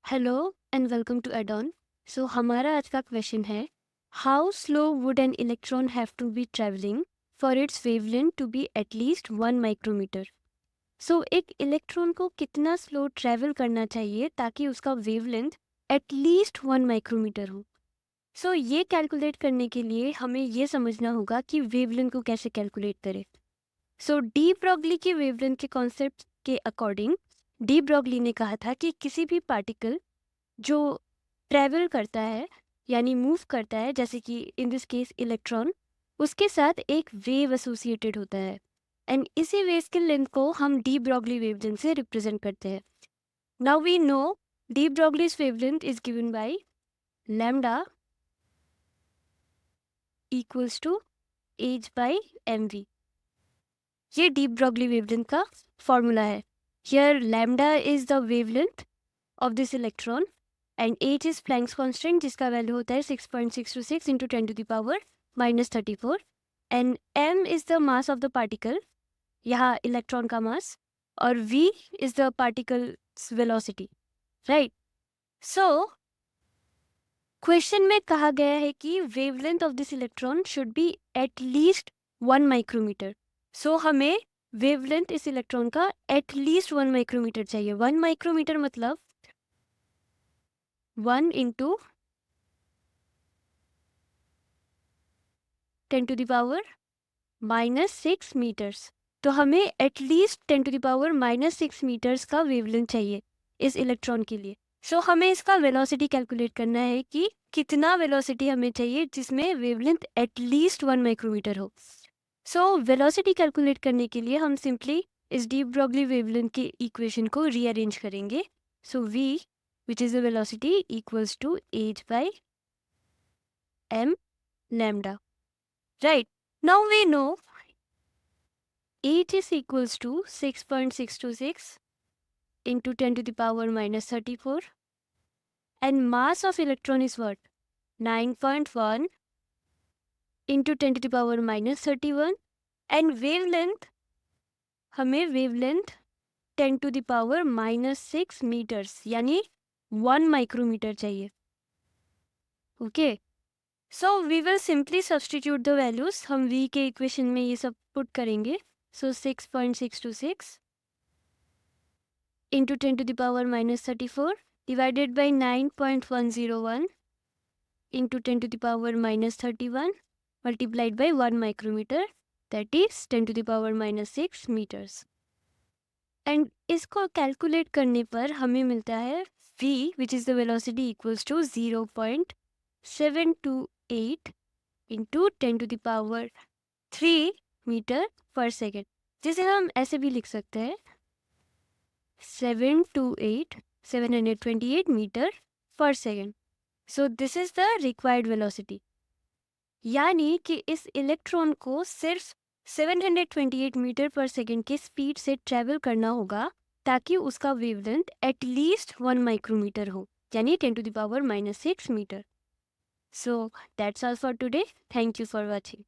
Hello and welcome to एडॉन। So हमारा आज का क्वेश्चन है, how slow would an electron have to be travelling for its wavelength to be at least 1 micrometre. सो एक electron को कितना स्लो ट्रैवल करना चाहिए ताकि उसका वेवलेंथ एटलीस्ट 1 माइक्रोमीटर हो। सो ये कैलकुलेट करने के लिए हमें ये समझना होगा कि वेवलेंथ को कैसे कैलकुलेट करें। सो डी ब्रॉगली के वेवलेंथ के कॉन्सेप्ट के अकॉर्डिंग डी ब्रॉगली ने कहा था कि किसी भी पार्टिकल जो ट्रैवल करता है यानी मूव करता है, जैसे कि इन दिस केस इलेक्ट्रॉन, उसके साथ एक वेव एसोसिएटेड होता है एंड इसी वेव के लेंथ को हम डी ब्रॉगली वेवलेंथ से रिप्रेजेंट करते हैं। Now we know de Broglie's wavelength is given by lambda equals to h by m v. ये डी ब्रॉगली वेवलेंथ का फॉर्मूला है। Here lambda is the wavelength of this electron and h is Planck's constant जिसका value होता है 6.626 into 10⁻⁻34 and m is the mass of the particle, यहाँ electron का mass, और v is the particle velocity, right. So question में कहा गया है कि wavelength of this electron should be at least 1 micrometre. So हमें वेवलेंथ इस इलेक्ट्रॉन का एट लीस्ट 1 माइक्रोमीटर चाहिए। 1 माइक्रोमीटर मतलब 1 इंटू 10⁻⁻6 मीटर्स। तो हमें एटलीस्ट 10⁻⁻6 मीटर्स का वेवलेंथ चाहिए इस इलेक्ट्रॉन के लिए। सो हमें इसका वेलोसिटी कैलकुलेट करना है कि कितना वेलोसिटी हमें चाहिए जिसमें वेवलेंथ एटलीस्ट 1 माइक्रोमीटर हो। सो वेलोसिटी कैलकुलेट करने के लिए हम सिंपली इस डी ब्रॉगली वेवलेंथ के इक्वेशन को रीअरेंज करेंगे। So v which is the velocity equals to h बाय m lambda, right? Now we know h is equals to 6.626 into 10⁻⁻34 and mass of electron is what? 9.1 into 10⁻⁻31 and wavelength, हमें wavelength 10⁻⁻6 meters यानी 1 micrometre चाहिए। Okay, so we will simply substitute the values. हम v के इक्वेशन में ये सब put करेंगे। So 6.626 into 10⁻⁻34 divided by 9.101 into 10⁻⁻31 multiplied by 1 micrometre, that is 10⁻⁻6 metres. And इसको कैलकुलेट करने पर हमें मिलता है v which is the velocity equals to 0.728 into 10⁻³ metre per second, जिसे हम ऐसे भी लिख सकते हैं 728 metre per second. So this is the required velocity, यानी कि इस इलेक्ट्रॉन को सिर्फ 728 मीटर पर सेकेंड के स्पीड से ट्रैवल करना होगा ताकि उसका वेवलेंथ एटलीस्ट 1 माइक्रोमीटर हो, यानी 10⁻⁻6 metre. So that's all for today. Thank you for watching.